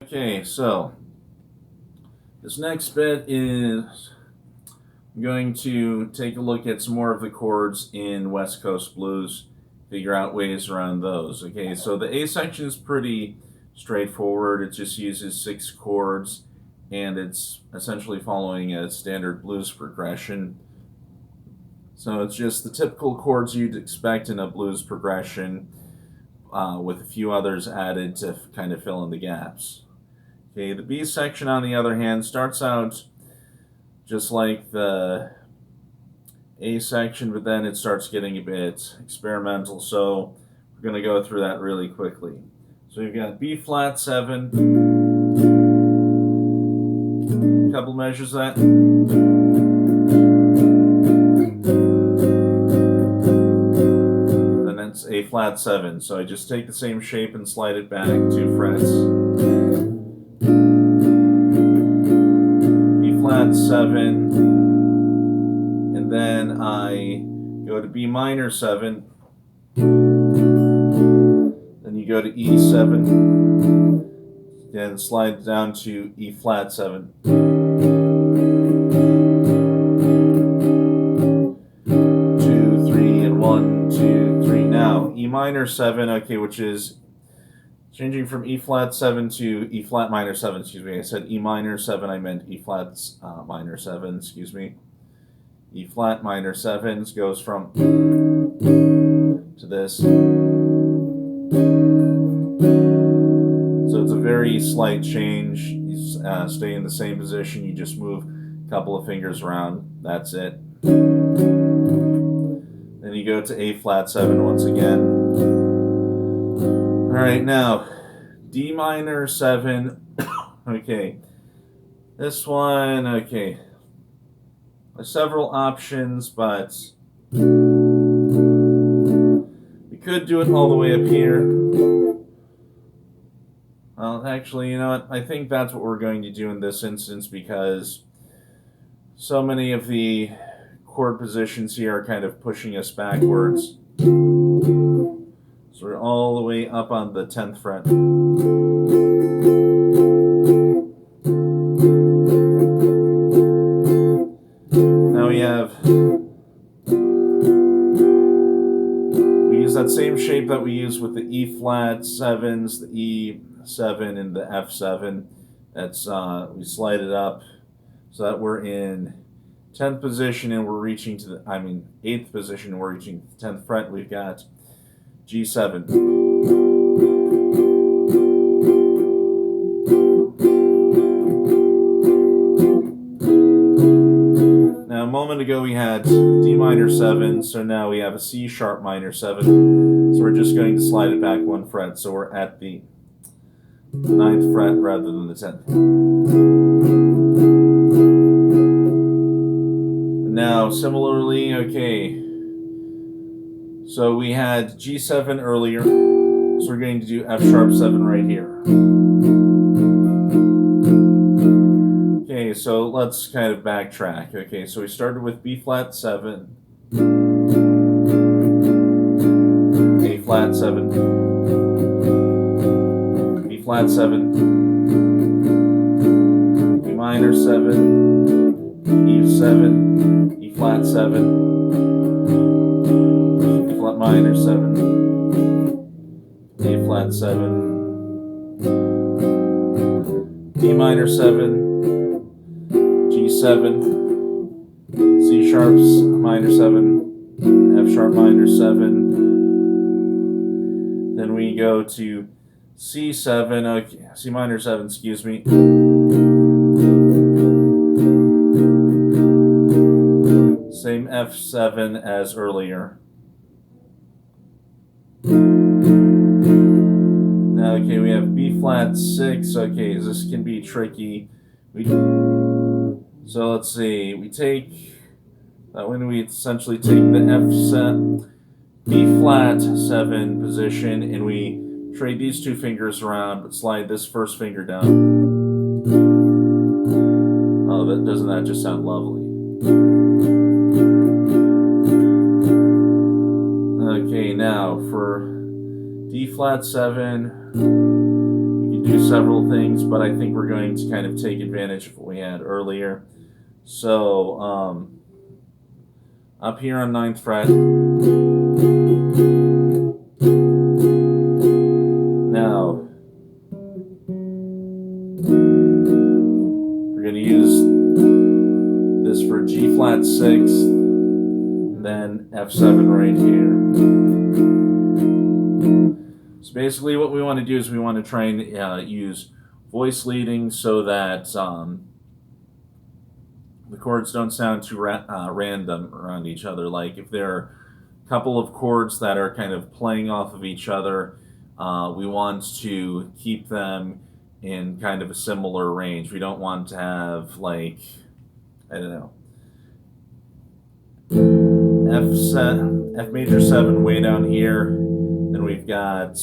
Okay, so this next bit is I'm going to take a look at some more of the chords in West Coast blues, figure out ways around those. Okay, so the A section is pretty straightforward. It just uses 6 chords and it's essentially following a standard blues progression. So it's just the typical chords you'd expect in a blues progression with a few others added to kind of fill in the gaps. Okay, the B section, on the other hand, starts out just like the A section, but then it starts getting a bit experimental, so we're going to go through that really quickly. So you've got B flat 7, a couple measures of that, and that's A flat 7. So I just take the same shape and slide it back 2 frets. Flat 7, and then I go to B minor 7, then you go to E7, then slide down to E flat 7. 2, 3, and 1, 2, 3. Now E minor 7, okay, which is changing from E flat 7 to E flat minor 7, excuse me. I said E minor 7, I meant E flat minor 7, excuse me. E flat minor 7 goes from to this. So it's a very slight change. You stay in the same position, you just move a couple of fingers around. That's it. Then you go to A flat 7 once again. Alright, now D minor 7. Okay, this one, okay. There's several options, but we could do it all the way up here. Well, actually, you know what? I think that's what we're going to do in this instance because so many of the chord positions here are kind of pushing us backwards. So we're all the way up on the 10th fret. Now we use that same shape that we use with the E flat 7s, the E7 and the F7. That's we slide it up so that we're in 10th position and we're reaching to the 8th position and we're reaching the 10th fret. We've got G7. Now a moment ago we had D minor 7, so now we have a C sharp minor 7. So we're just going to slide it back 1 fret, so we're at the 9th fret rather than the 10th. Now similarly, okay, so we had G7 earlier, so we're going to do F sharp 7 right here. Okay, so let's kind of backtrack. Okay, so we started with B flat 7, A flat 7, B flat 7, B minor 7, E7, E flat 7, minor 7, A flat 7, D minor 7, G7, C sharp minor 7, F sharp minor 7. Then we go to C7, okay, C minor 7, excuse me. Same F7 as earlier. Now, okay, we have B flat 6. Okay, this can be tricky. So let's see. We take that when we essentially take the F7, B flat 7 position, and we trade these 2 fingers around, but slide this first finger down. Oh, doesn't that just sound lovely? Okay, now for D flat 7, we can do several things, but I think we're going to kind of take advantage of what we had earlier. So, up here on 9th fret, now we're going to use this for G flat 6, and then F7 right here. So basically what we want to do is we want to try and use voice leading so that the chords don't sound too random around each other. Like if there are a couple of chords that are kind of playing off of each other, we want to keep them in kind of a similar range. We don't want to have, like, I don't know, F major 7 way down here. Then we've got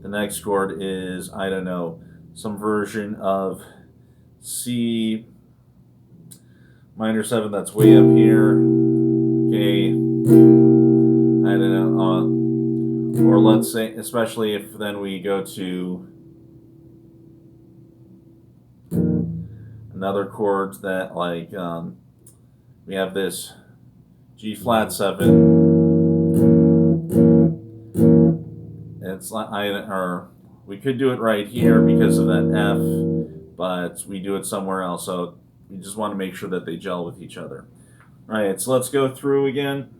the next chord is, I don't know, some version of C minor 7 that's way up here. Okay, I don't know. Or let's say, especially if then we go to another chord that, like, we have this G flat 7. It's like we could do it right here because of that F, but we do it somewhere else. So we just want to make sure that they gel with each other. All right, so let's go through again.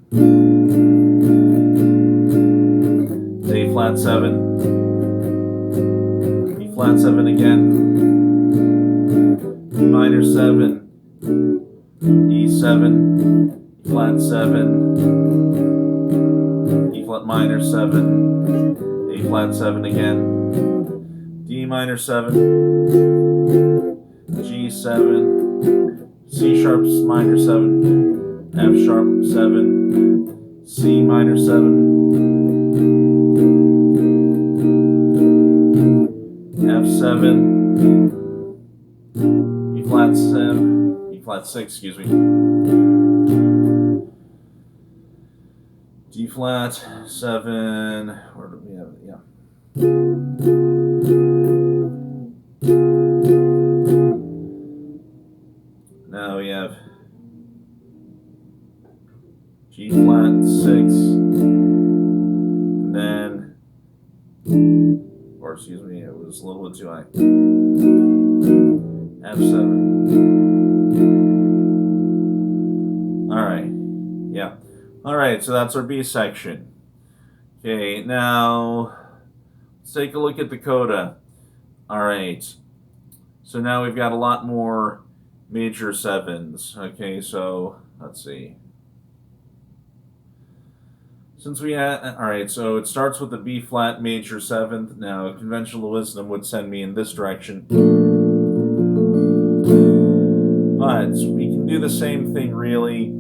A flat 7, B flat 7 again, B minor 7, E7, E flat 7, E flat minor 7, A flat 7 again, D minor 7, G7, C sharp minor 7, F sharp 7, C minor 7, F7, B flat 7, B flat 6, excuse me, D flat 7, where do we have it? Yeah. Now we have G flat 6, and then, or excuse me, it was a little bit too high. F7. All right, yeah. All right, so that's our B section. Okay, now let's take a look at the coda. All right, so now we've got a lot more major 7s. Okay, so let's see. Since we had, all right, so it starts with the B flat major 7th. Now, conventional wisdom would send me in this direction. But we can do the same thing really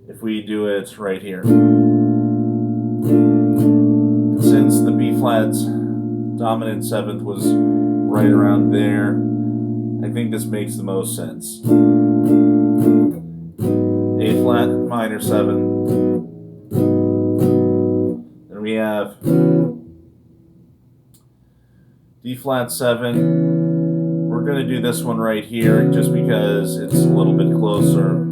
if we do it right here. Since the B flat's dominant 7th was right around there, I think this makes the most sense. A flat minor 7. Then we have D flat 7. We're going to do this one right here just because it's a little bit closer.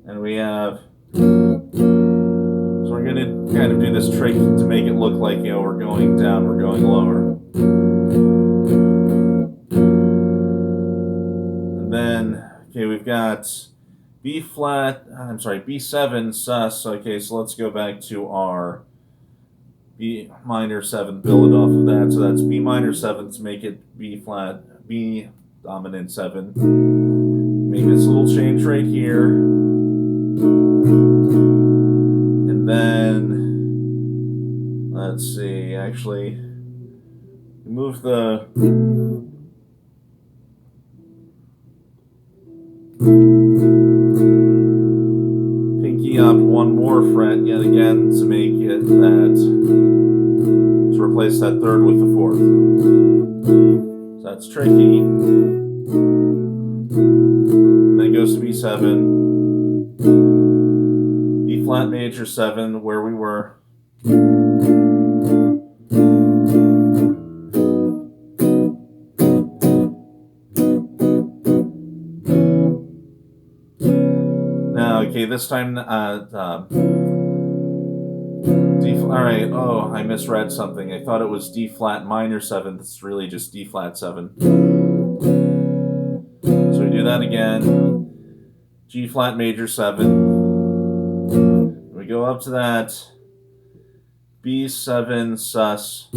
And we have, so we're going to kind of do this trick to make it look like, you know, we're going down, we're going lower. And then, okay, we've got B7 sus. Okay, so let's go back to our B minor 7, build it off of that. So that's B minor 7 to make it B flat, B dominant 7. Make this little change right here. And then, let's see, actually, move the pinky up one more fret yet again to make it that, to replace that 3rd with the 4th. So that's tricky. And then goes to B7, B flat major 7, where we were. Okay, this time, all right. Oh, I misread something. I thought it was D flat minor 7th. It's really just D flat 7. So we do that again. G flat major 7. We go up to that B7 sus.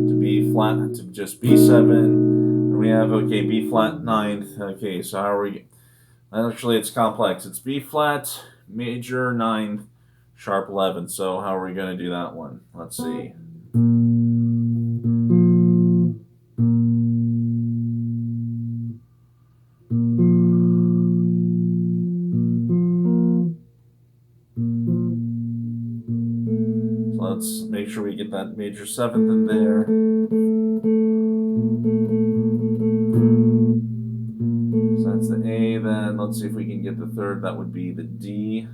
To B flat, to just B7. And we have, okay, B flat 9th. Okay, so how are we? Actually, it's complex. It's B flat major 9th, sharp 11th. So how are we going to do that one? Let's see. So let's make sure we get that major 7th in there. So that's the A. Then let's see if we can get the 3rd. That would be the D.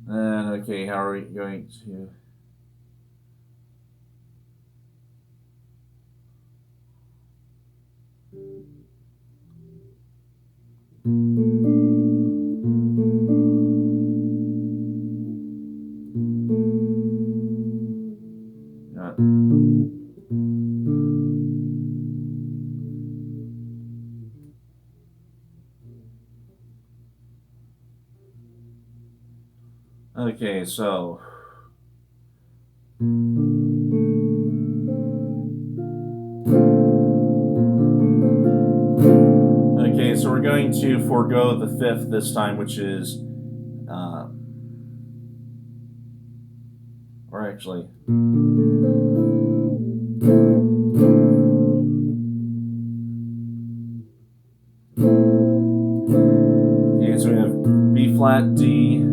And okay, how are we going to? Okay, so we're going to forego the 5th this time, which is, or actually, okay, so we have B flat, D,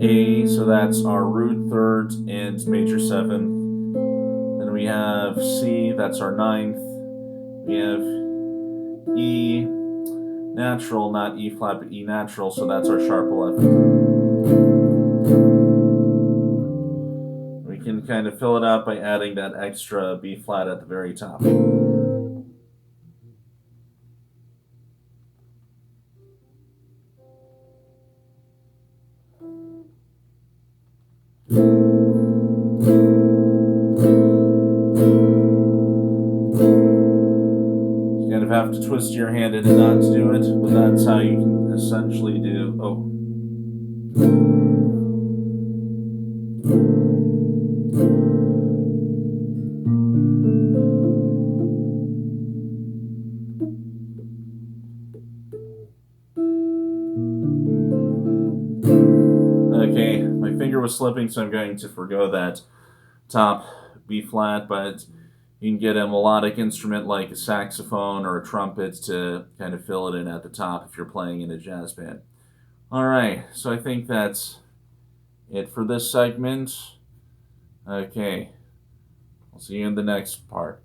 A, so that's our root 3rd and major 7th. Then we have C, that's our 9th. We have E natural, not E flat, but E natural, so that's our sharp 11th. We can kind of fill it out by adding that extra B flat at the very top. You kind of have to twist your hand in a knot to do it, but that's how you can essentially do. Oh. Okay, my finger was slipping, so I'm going to forgo that top B flat, but you can get a melodic instrument like a saxophone or a trumpet to kind of fill it in at the top if you're playing in a jazz band. All right, so I think that's it for this segment. Okay, I'll see you in the next part.